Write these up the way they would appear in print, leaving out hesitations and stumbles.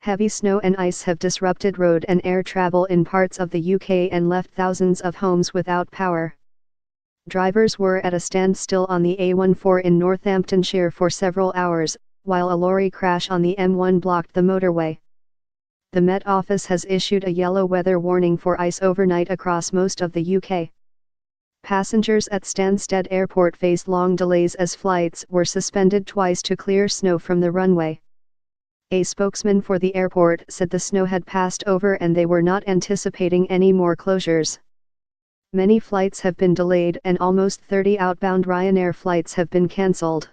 Heavy snow and ice have disrupted road and air travel in parts of the UK and left thousands of homes without power. Drivers were at a standstill on the A14 in Northamptonshire for several hours, while a lorry crash on the M1 blocked the motorway. The Met Office has issued a yellow weather warning for ice overnight across most of the UK. Passengers at Stansted Airport faced long delays as flights were suspended twice to clear snow from the runway. A spokesman for the airport said the snow had passed over and they were not anticipating any more closures. Many flights have been delayed and almost 30 outbound Ryanair flights have been cancelled.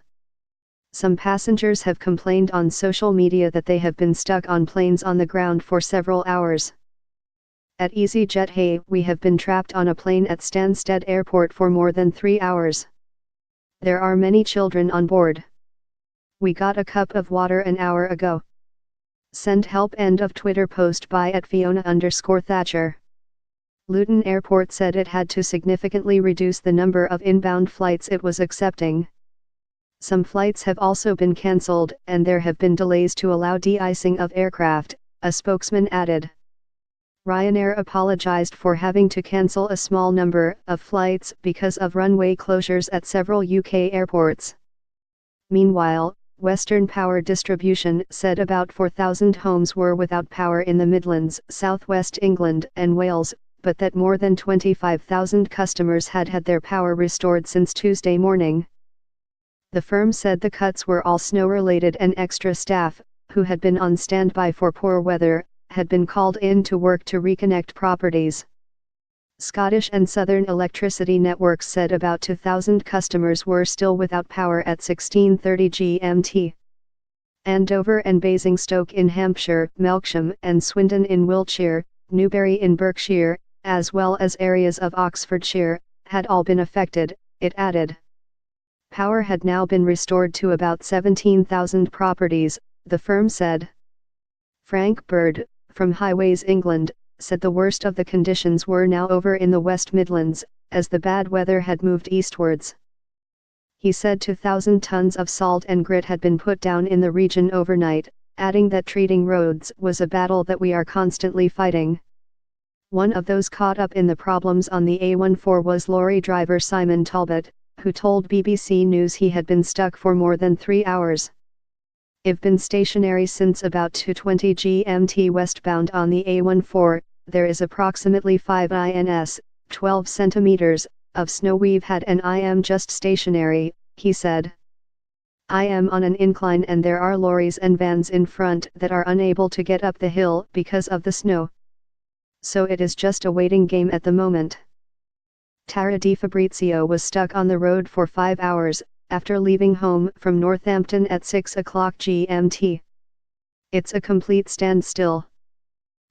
Some passengers have complained on social media that they have been stuck on planes on the ground for several hours. At EasyJet, "Hey, we have been trapped on a plane at Stansted Airport for more than 3 hours. There are many children on board. We got a cup of water an hour ago. Send help." End of Twitter post by @Fiona_Thatcher. Luton Airport said it had to significantly reduce the number of inbound flights it was accepting. Some flights have also been cancelled, and there have been delays to allow de-icing of aircraft, a spokesman added. Ryanair apologized for having to cancel a small number of flights because of runway closures at several UK airports. Meanwhile, Western Power Distribution said about 4,000 homes were without power in the Midlands, South West England and Wales, but that more than 25,000 customers had had their power restored since Tuesday morning. The firm said the cuts were all snow-related and extra staff, who had been on standby for poor weather, had been called in to work to reconnect properties. Scottish and Southern Electricity Networks said about 2,000 customers were still without power at 16:30 GMT. Andover and Basingstoke in Hampshire, Melksham and Swindon in Wiltshire, Newbury in Berkshire, as well as areas of Oxfordshire, had all been affected, it added. Power had now been restored to about 17,000 properties, the firm said. Frank Bird, from Highways England, said the worst of the conditions were now over in the West Midlands, as the bad weather had moved eastwards. He said 2,000 tons of salt and grit had been put down in the region overnight, adding that treating roads was a battle that we are constantly fighting. One of those caught up in the problems on the A14 was lorry driver Simon Talbot, who told BBC News he had been stuck for more than 3 hours. "I've been stationary since about 2:20 GMT westbound on the A14, there is approximately 5 ins, 12 centimeters, of snow we've had and I am just stationary," he said. "I am on an incline and there are lorries and vans in front that are unable to get up the hill because of the snow. So it is just a waiting game at the moment." Tara Di Fabrizio was stuck on the road for 5 hours, after leaving home from Northampton at 6 o'clock GMT. "It's a complete standstill.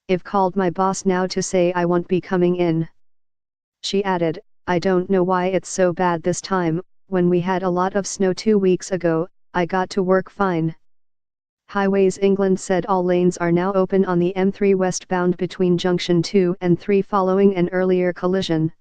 I've called my boss now to say I won't be coming in." She added, "I don't know why it's so bad this time, when we had a lot of snow 2 weeks ago, I got to work fine." Highways England said all lanes are now open on the M3 westbound between Junction 2 and 3 following an earlier collision.